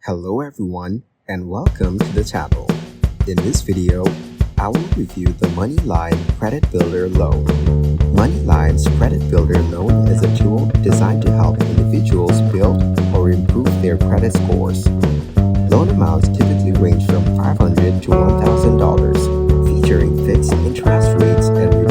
Hello everyone and welcome to the channel. In this video, I will review the MONEYLION Credit Builder Loan. MONEYLION's Credit Builder Loan is a tool designed to help individuals build or improve their credit scores. Loan amounts typically range from $500 to $1,000, featuring fixed interest rates and